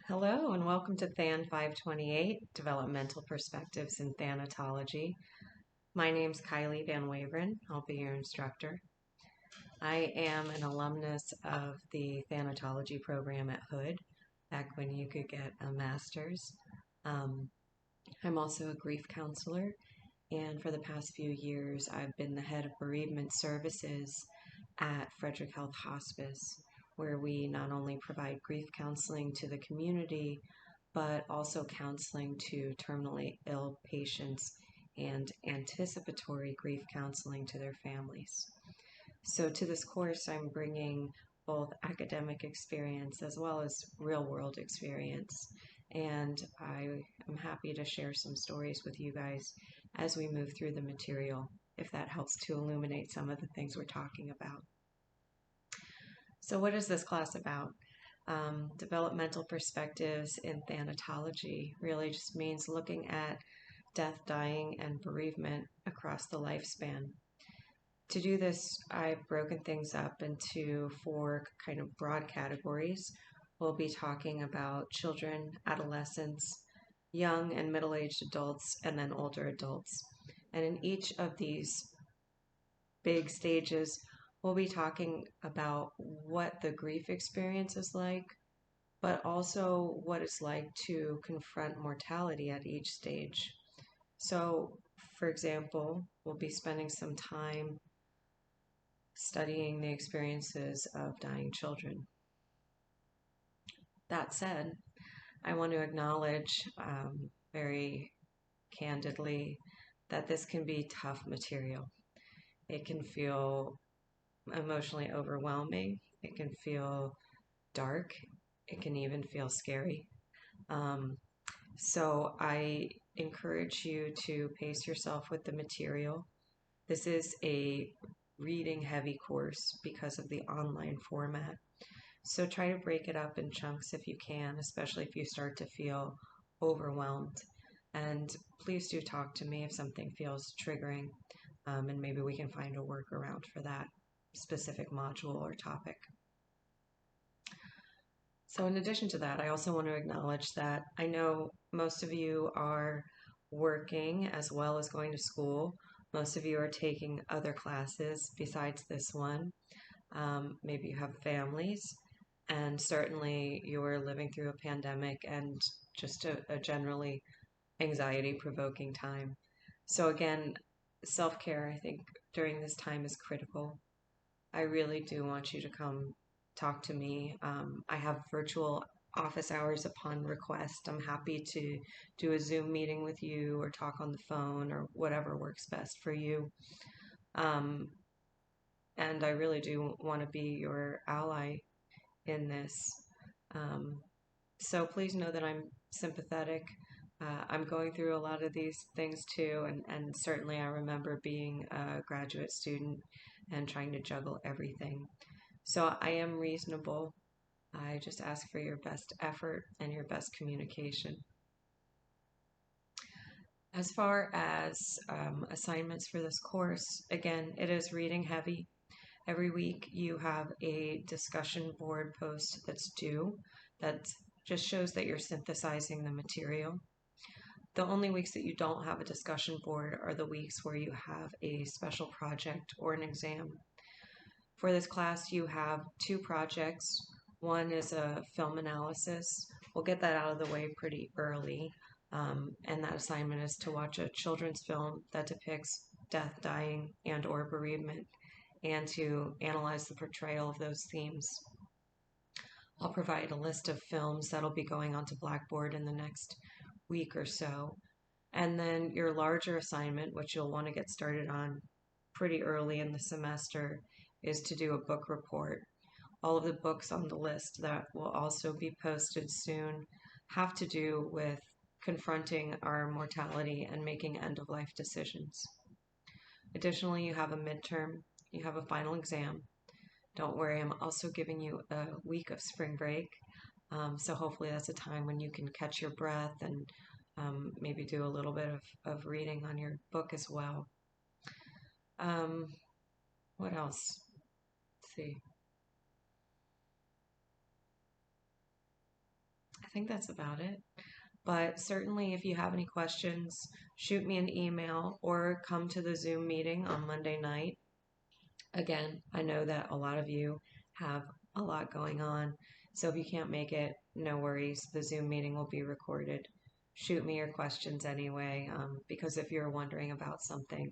Hello and welcome to THAN528, Developmental Perspectives in Thanatology. My name's Kylie Van Waveren. I'll be your instructor. I am an alumnus of the Thanatology program at Hood, back when you could get a master's. I'm also a grief counselor, and for the past few years I've been the head of bereavement services at Frederick Health Hospice, where we not only provide grief counseling to the community, but also counseling to terminally ill patients and anticipatory grief counseling to their families. So to this course, I'm bringing both academic experience as well as real-world experience, and I am happy to share some stories with you guys as we move through the material, if that helps to illuminate some of the things we're talking about. So what is this class about? Developmental perspectives in thanatology really just means looking at death, dying, and bereavement across the lifespan. To do this, I've broken things up into four kind of broad categories. We'll be talking about children, adolescents, young and middle-aged adults, and then older adults. And in each of these big stages, we'll be talking about what the grief experience is like, but also what it's like to confront mortality at each stage. So, for example, we'll be spending some time studying the experiences of dying children. That said, I want to acknowledge very candidly that this can be tough material. It can feel emotionally overwhelming. It can feel dark. It can even feel scary. So I encourage you to pace yourself with the material. This is a reading heavy course because of the online format. So try to break it up in chunks if you can, especially if you start to feel overwhelmed. And please do talk to me if something feels triggering, and maybe we can find a workaround for that specific module or topic. So in addition to that, I also want to acknowledge that I know most of you are working as well as going to school. Most of you are taking other classes besides this one. Maybe you have families, and certainly you're living through a pandemic and just a generally anxiety-provoking time. So again, self-care, I think, during this time is critical. I really do want you to come talk to me. I have virtual office hours upon request. I'm happy to do a Zoom meeting with you or talk on the phone or whatever works best for you. And I really do want to be your ally in this. So please know that I'm sympathetic. I'm going through a lot of these things too, and certainly I remember being a graduate student and trying to juggle everything. So I am reasonable. I just ask for your best effort and your best communication. As far as assignments for this course, again, it is reading heavy. Every week you have a discussion board post that's due that just shows that you're synthesizing the material. The only weeks that you don't have a discussion board are the weeks where you have a special project or an exam. For this class, you have two projects. One is a film analysis. We'll get that out of the way pretty early. And that assignment is to watch a children's film that depicts death, dying, and or bereavement, and to analyze the portrayal of those themes. I'll provide a list of films that'll be going onto Blackboard in the next week or so. And then your larger assignment, which you'll want to get started on pretty early in the semester, is to do a book report. All of the books on the list that will also be posted soon have to do with confronting our mortality and making end-of-life decisions. Additionally, you have a midterm, you have a final exam. Don't worry, I'm also giving you a week of spring break, so hopefully that's a time when you can catch your breath and maybe do a little bit of reading on your book as well. What else? Let's see. I think that's about it. But certainly, if you have any questions, shoot me an email or come to the Zoom meeting on Monday night. Again, I know that a lot of you have a lot going on, so if you can't make it, no worries. The Zoom meeting will be recorded. Shoot me your questions anyway, because if you're wondering about something,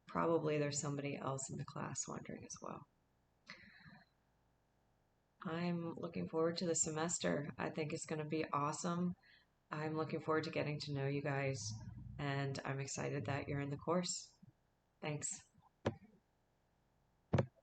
probably there's somebody else in the class wondering as well. I'm looking forward to the semester. I think it's going to be awesome. I'm looking forward to getting to know you guys, and I'm excited that you're in the course. Thanks.